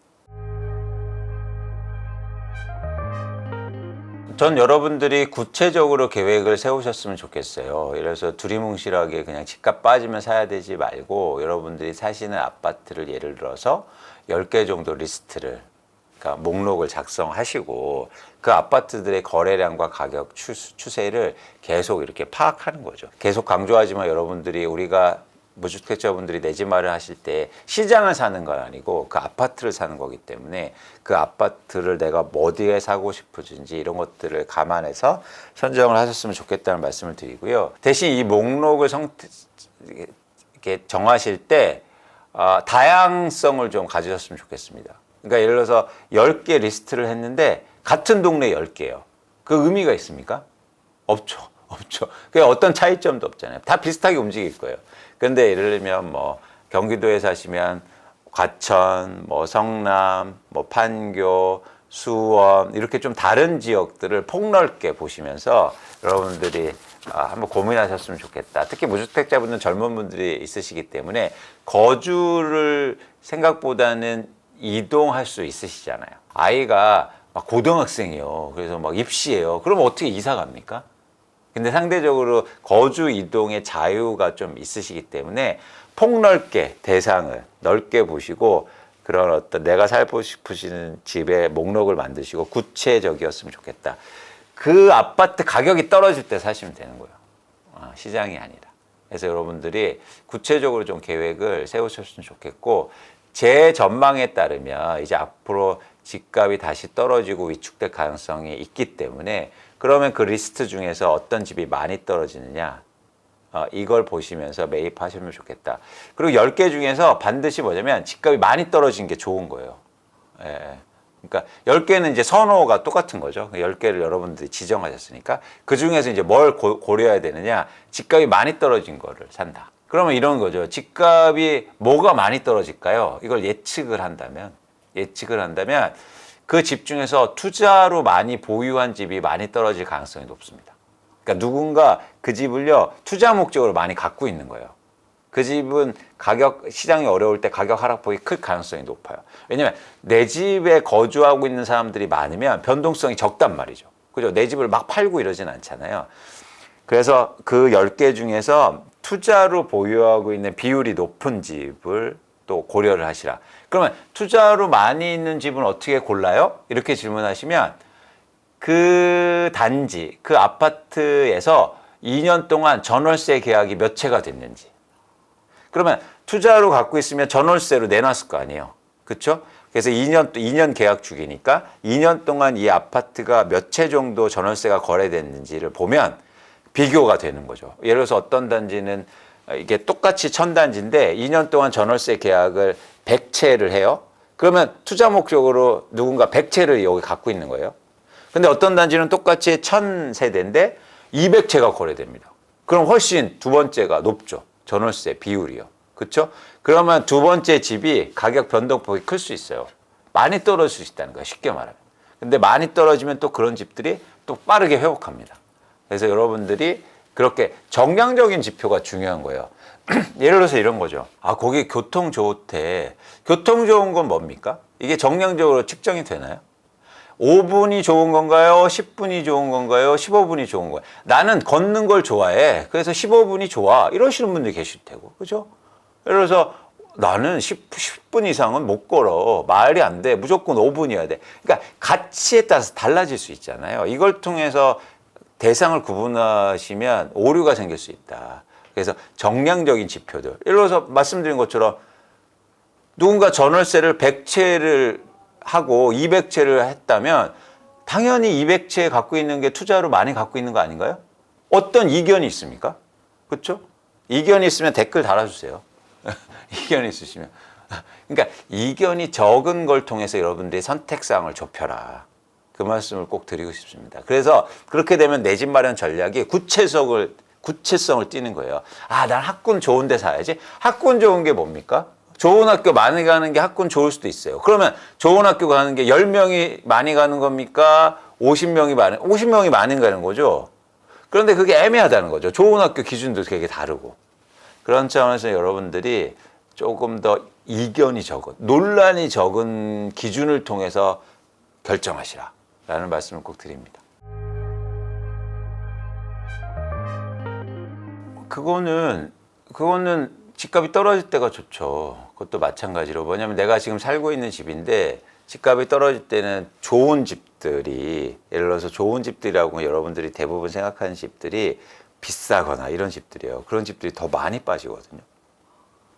전 여러분들이 구체적으로 계획을 세우셨으면 좋겠어요. 예를 들어서 두리뭉실하게 그냥 집값 빠지면 사야 되지 말고 여러분들이 사시는 아파트를 예를 들어서 10개 정도 리스트를 그러니까 목록을 작성하시고 그 아파트들의 거래량과 가격 추세를 계속 이렇게 파악하는 거죠. 계속 강조하지만 여러분들이 우리가 무주택자분들이 내 집 마련하실 때 시장을 사는 건 아니고 그 아파트를 사는 거기 때문에 그 아파트를 내가 어디에 사고 싶은지 이런 것들을 감안해서 선정을 하셨으면 좋겠다는 말씀을 드리고요. 대신 이 목록을 이렇게 정하실 때 다양성을 좀 가지셨으면 좋겠습니다. 그러니까 예를 들어서 10개 리스트를 했는데 같은 동네 10개예요. 그 의미가 있습니까? 없죠. 그게 어떤 차이점도 없잖아요. 다 비슷하게 움직일 거예요. 근데 예를 들면 경기도에 사시면 과천, 성남, 판교, 수원 이렇게 좀 다른 지역들을 폭넓게 보시면서 여러분들이 한번 고민하셨으면 좋겠다. 특히 무주택자분들 젊은 분들이 있으시기 때문에 거주를 생각보다는 이동할 수 있으시잖아요. 아이가 막 고등학생이에요. 그래서 막 입시예요. 그러면 어떻게 이사 갑니까? 근데 상대적으로 거주 이동의 자유가 좀 있으시기 때문에 폭넓게 대상을 넓게 보시고 그런 어떤 내가 살고 싶으시는 집의 목록을 만드시고 구체적이었으면 좋겠다. 그 아파트 가격이 떨어질 때 사시면 되는 거예요. 시장이 아니라. 그래서 여러분들이 구체적으로 좀 계획을 세우셨으면 좋겠고 제 전망에 따르면 이제 앞으로 집값이 다시 떨어지고 위축될 가능성이 있기 때문에 그러면 그 리스트 중에서 어떤 집이 많이 떨어지느냐 이걸 보시면서 매입하시면 좋겠다. 그리고 10개 중에서 반드시 뭐냐면 집값이 많이 떨어진 게 좋은 거예요. 그러니까 10개는 이제 선호가 똑같은 거죠. 10개를 여러분들이 지정하셨으니까 그 중에서 이제 뭘 고려해야 되느냐 집값이 많이 떨어진 거를 산다. 그러면 이런 거죠. 집값이 뭐가 많이 떨어질까요? 이걸 예측을 한다면 그 집 중에서 투자로 많이 보유한 집이 많이 떨어질 가능성이 높습니다. 그러니까 누군가 그 집을요, 투자 목적으로 많이 갖고 있는 거예요. 그 집은 시장이 어려울 때 가격 하락폭이 클 가능성이 높아요. 왜냐면 내 집에 거주하고 있는 사람들이 많으면 변동성이 적단 말이죠. 그죠? 내 집을 막 팔고 이러진 않잖아요. 그래서 그 10개 중에서 투자로 보유하고 있는 비율이 높은 집을 또 고려를 하시라. 그러면 투자로 많이 있는 집은 어떻게 골라요? 이렇게 질문하시면 그 단지, 그 아파트에서 2년 동안 전월세 계약이 몇 채가 됐는지. 그러면 투자로 갖고 있으면 전월세로 내놨을 거 아니에요. 그렇죠? 그래서 2년 계약 주기니까 2년 동안 이 아파트가 몇 채 정도 전월세가 거래됐는지를 보면 비교가 되는 거죠. 예를 들어서 어떤 단지는 이게 똑같이 1000단지인데 2년 동안 전월세 계약을 100채를 해요. 그러면 투자 목적으로 누군가 100채를 여기 갖고 있는 거예요. 근데 어떤 단지는 똑같이 1000세대인데 200채가 거래됩니다. 그럼 훨씬 두 번째가 높죠. 전월세 비율이요. 그렇죠? 그러면 두 번째 집이 가격 변동폭이 클 수 있어요. 많이 떨어질 수 있다는 거예요. 쉽게 말하면. 근데 많이 떨어지면 또 그런 집들이 또 빠르게 회복합니다. 그래서 여러분들이 그렇게 정량적인 지표가 중요한 거예요. 예를 들어서 이런 거죠. 아, 거기 교통 좋대. 교통 좋은 건 뭡니까? 이게 정량적으로 측정이 되나요? 5분이 좋은 건가요? 10분이 좋은 건가요? 15분이 좋은 거예요? 나는 걷는 걸 좋아해. 그래서 15분이 좋아. 이러시는 분들이 계실 테고. 그죠? 예를 들어서 나는 10분 이상은 못 걸어. 말이 안 돼. 무조건 5분이어야 돼. 그러니까 가치에 따라서 달라질 수 있잖아요. 이걸 통해서 대상을 구분하시면 오류가 생길 수 있다. 그래서 정량적인 지표들. 예를 들어서 말씀드린 것처럼 누군가 전월세를 100채를 하고 200채를 했다면 당연히 200채 갖고 있는 게 투자로 많이 갖고 있는 거 아닌가요? 어떤 이견이 있습니까? 그렇죠? 이견이 있으면 댓글 달아주세요. 이견이 있으시면. 그러니까 이견이 적은 걸 통해서 여러분들이 선택사항을 좁혀라. 그 말씀을 꼭 드리고 싶습니다. 그래서 그렇게 되면 내 집 마련 전략이 구체성을 띠는 거예요. 아, 난 학군 좋은 데 사야지. 학군 좋은 게 뭡니까? 좋은 학교 많이 가는 게 학군 좋을 수도 있어요. 그러면 좋은 학교 가는 게 10명이 많이 가는 겁니까? 50명이 많이 가는 거죠. 그런데 그게 애매하다는 거죠. 좋은 학교 기준도 되게 다르고. 그런 차원에서 여러분들이 조금 더 이견이 적은, 논란이 적은 기준을 통해서 결정하시라 라는 말씀을 꼭 드립니다. 그거는 집값이 떨어질 때가 좋죠. 그것도 마찬가지로. 뭐냐면 내가 지금 살고 있는 집인데 집값이 떨어질 때는 좋은 집들이, 예를 들어서 좋은 집들이라고 여러분들이 대부분 생각하는 집들이 비싸거나 이런 집들이에요. 그런 집들이 더 많이 빠지거든요.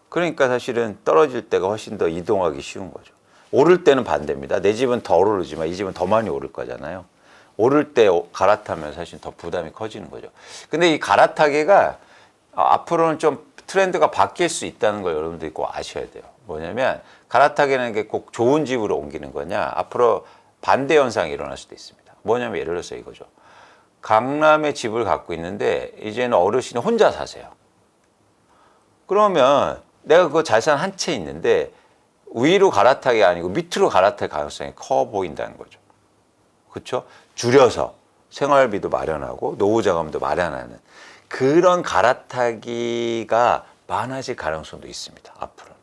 그러니까 사실은 떨어질 때가 훨씬 더 이동하기 쉬운 거죠. 오를 때는 반대입니다. 내 집은 더 오르지만 이 집은 더 많이 오를 거잖아요. 오를 때 갈아타면 사실 더 부담이 커지는 거죠. 근데 이 갈아타기가 앞으로는 좀 트렌드가 바뀔 수 있다는 걸 여러분들이 꼭 아셔야 돼요. 뭐냐면 갈아타기라는 게 꼭 좋은 집으로 옮기는 거냐, 앞으로 반대 현상이 일어날 수도 있습니다. 뭐냐면 예를 들어서 이거죠. 강남에 집을 갖고 있는데 이제는 어르신이 혼자 사세요. 그러면 내가 그 자산 한 채 있는데 위로 갈아타기 아니고 밑으로 갈아탈 가능성이 커 보인다는 거죠. 그렇죠? 줄여서 생활비도 마련하고 노후 자금도 마련하는 그런 갈아타기가 많아질 가능성도 있습니다. 앞으로는.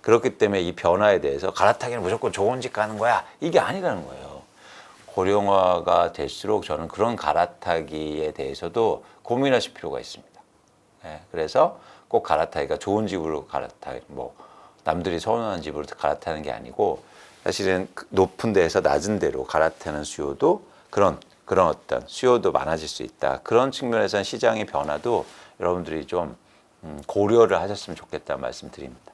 그렇기 때문에 이 변화에 대해서 갈아타기는 무조건 좋은 집 가는 거야. 이게 아니라는 거예요. 고령화가 될수록 저는 그런 갈아타기에 대해서도 고민하실 필요가 있습니다. 네, 그래서 꼭 갈아타기가 좋은 집으로 남들이 선호하는 집으로 갈아타는 게 아니고 사실은 높은 데에서 낮은 데로 갈아타는 수요도 그런 어떤 수요도 많아질 수 있다. 그런 측면에서는 시장의 변화도 여러분들이 좀 고려를 하셨으면 좋겠다는 말씀 드립니다.